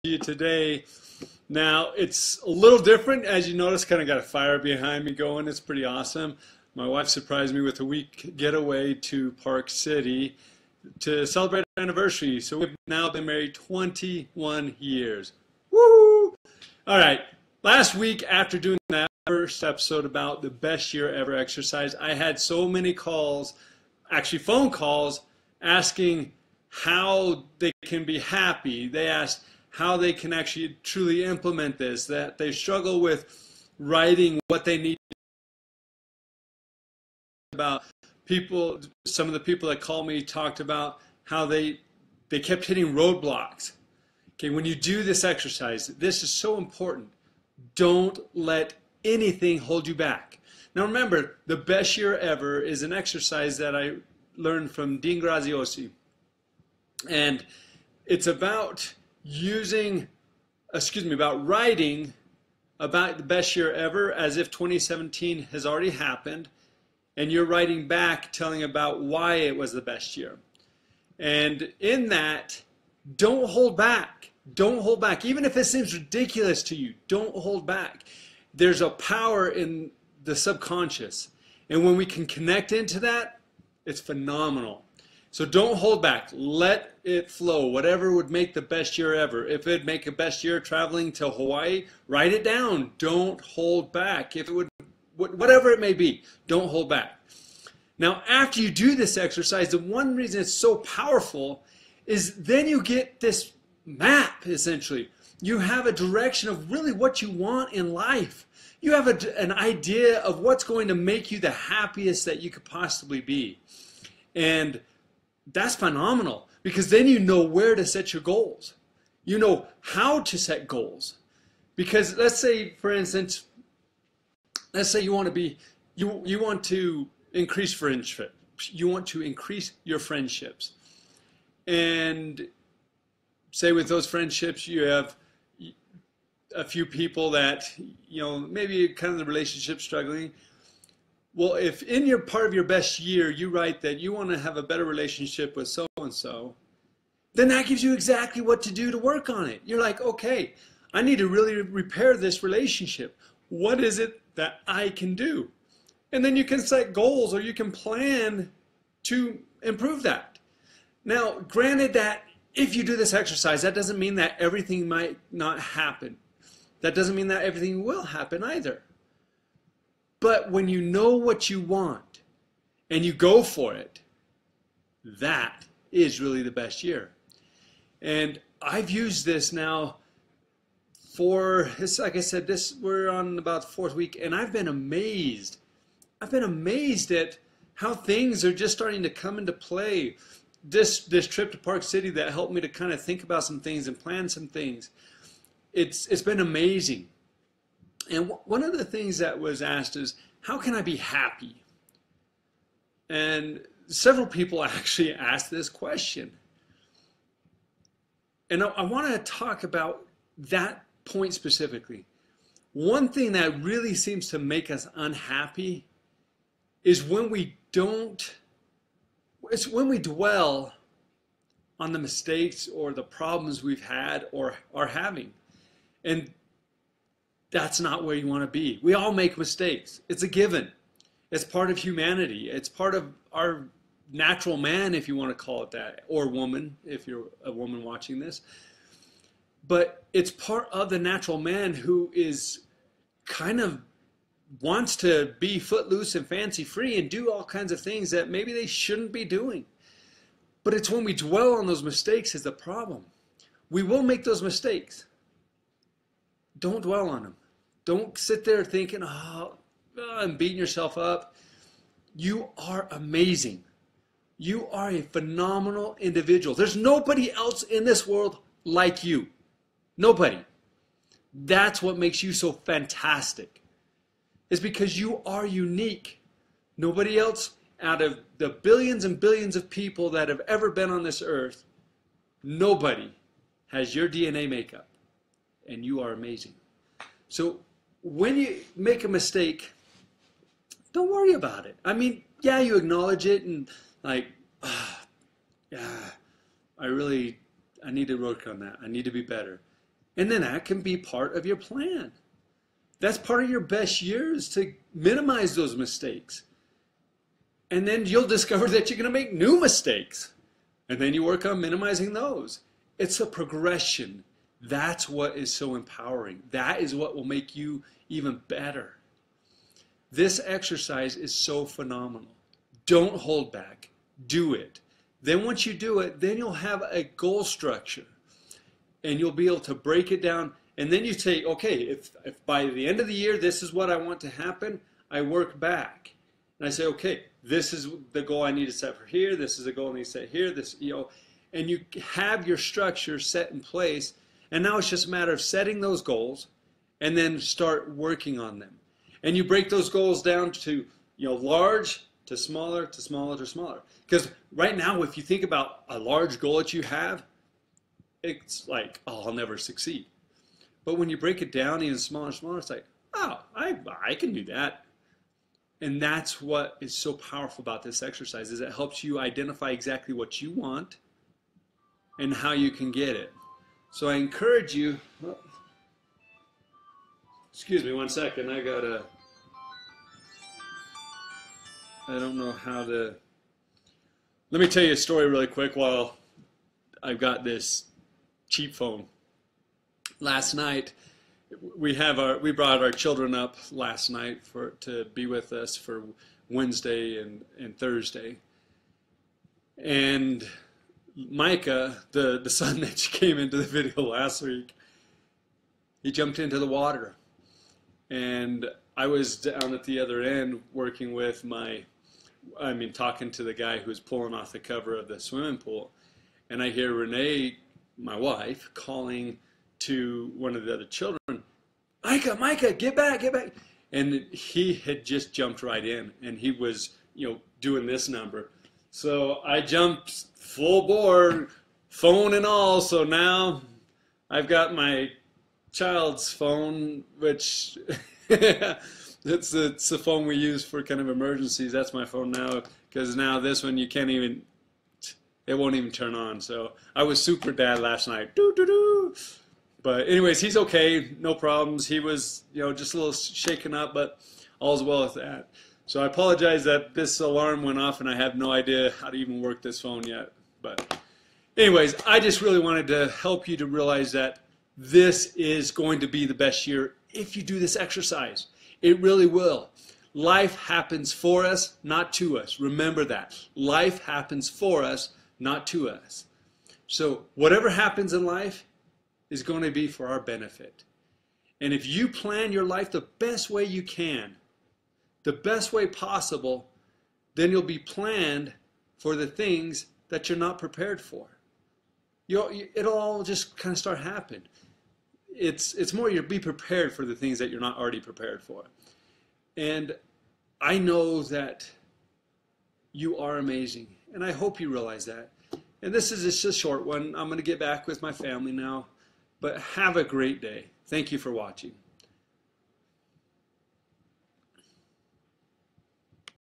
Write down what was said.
you today. Now, it's a little different. As you notice, kind of got a fire behind me going. It's pretty awesome. My wife surprised me with a week getaway to Park City to celebrate our anniversary. So we've now been married 21 years. Woo! All right. Last week, after doing that first episode about the best year ever exercise, I had so many calls, actually phone calls, asking how they can be happy. They asked how they can actually truly implement this, that they struggle with writing what they need about. People, some of the people that called me talked about how they kept hitting roadblocks. Okay, when you do this exercise, this is so important. Don't let anything hold you back. Now remember, the best year ever is an exercise that I learned from Dean Graziosi. And it's about about writing about the best year ever as if 2017 has already happened, and you're writing back telling about why it was the best year. And in that, don't hold back. Don't hold back. Even if it seems ridiculous to you, don't hold back. There's a power in the subconscious. And when we can connect into that, it's phenomenal. So don't hold back. Let it flow. Whatever would make the best year ever. If it'd make a best year traveling to Hawaii, write it down. Don't hold back. If it would, whatever it may be, don't hold back. Now, after you do this exercise, the one reason it's so powerful is then you get this map, essentially. You have a direction of really what you want in life. You have an idea of what's going to make you the happiest that you could possibly be. And that's phenomenal, because then you know where to set your goals. You know how to set goals. Because let's say, for instance, let's say you want to increase friendship. You want to increase your friendships. And say with those friendships you have a few people that, maybe kind of the relationship struggling. Well, if in your part of your best year you write that you want to have a better relationship with so-and-so, then that gives you exactly what to do to work on it. You're like, okay, I need to really repair this relationship. What is it that I can do? And then you can set goals, or you can plan to improve that. Now, granted that if you do this exercise, that doesn't mean that everything might not happen. That doesn't mean that everything will happen either. But when you know what you want and you go for it, that is really the best year. And I've used this now for, like I said, we're on about the fourth week, and I've been amazed. I've been amazed at how things are just starting to come into play. This trip to Park City that helped me to kind of think about some things and plan some things. It's been amazing. And one of the things that was asked is, how can I be happy? And several people actually asked this question. And I want to talk about that point specifically. One thing that really seems to make us unhappy is when we dwell on the mistakes or the problems we've had or are having. And that's not where you want to be. We all make mistakes. It's a given. It's part of humanity. It's part of our natural man, if you want to call it that, or woman, if you're a woman watching this. But it's part of the natural man who is kind of wants to be footloose and fancy free and do all kinds of things that maybe they shouldn't be doing. But it's when we dwell on those mistakes is the problem. We will make those mistakes. Don't dwell on them. Don't sit there thinking, and beating yourself up. You are amazing. You are a phenomenal individual. There's nobody else in this world like you. Nobody. That's what makes you so fantastic. It's because you are unique. Nobody else out of the billions and billions of people that have ever been on this earth, nobody has your DNA makeup. And you are amazing. So when you make a mistake, don't worry about it. I mean, yeah, you acknowledge it and like, yeah, I need to work on that. I need to be better. And then that can be part of your plan. That's part of your best year, is to minimize those mistakes. And then you'll discover that you're going to make new mistakes. And then you work on minimizing those. It's a progression. That's what is so empowering. That is what will make you even better. This exercise is so phenomenal. Don't hold back. Do it. Then once you do it, then you'll have a goal structure. And you'll be able to break it down. And then you say, okay, if by the end of the year, this is what I want to happen, I work back. And I say, okay, this is the goal I need to set for here. This is the goal I need to set here. This, and you have your structure set in place. And now it's just a matter of setting those goals and then start working on them. And you break those goals down to, large to smaller to smaller to smaller. Because right now, if you think about a large goal that you have, it's like, oh, I'll never succeed. But when you break it down even smaller and smaller, it's like, oh, I can do that. And that's what is so powerful about this exercise, is it helps you identify exactly what you want and how you can get it. So I encourage you, excuse me one second, I don't know how to, let me tell you a story really quick while I've got this cheap phone. Last night, we brought our children up last night to be with us for Wednesday and Thursday. And Micah, the son that came into the video last week, he jumped into the water. And I was down at the other end working with talking to the guy who was pulling off the cover of the swimming pool. And I hear Renee, my wife, calling to one of the other children, Micah, get back. And he had just jumped right in, and he was, doing this number. So I jumped full bore, phone and all. So now I've got my child's phone, which it's the phone we use for kind of emergencies. That's my phone now, because now this one you can't even, it won't even turn on. So I was super dad last night. But anyways, he's okay, no problems. He was, just a little shaken up, but all's well with that. So I apologize that this alarm went off and I have no idea how to even work this phone yet. But anyways, I just really wanted to help you to realize that this is going to be the best year if you do this exercise. It really will. Life happens for us, not to us. Remember that. Life happens for us, not to us. So whatever happens in life is going to be for our benefit. And if you plan your life the best way you can, the best way possible, then you'll be planned for the things that you're not prepared for. It'll all just kind of start happening. It's more you'll be prepared for the things that you're not already prepared for. And I know that you are amazing, and I hope you realize that. And this is just a short one. I'm going to get back with my family now. But have a great day. Thank you for watching.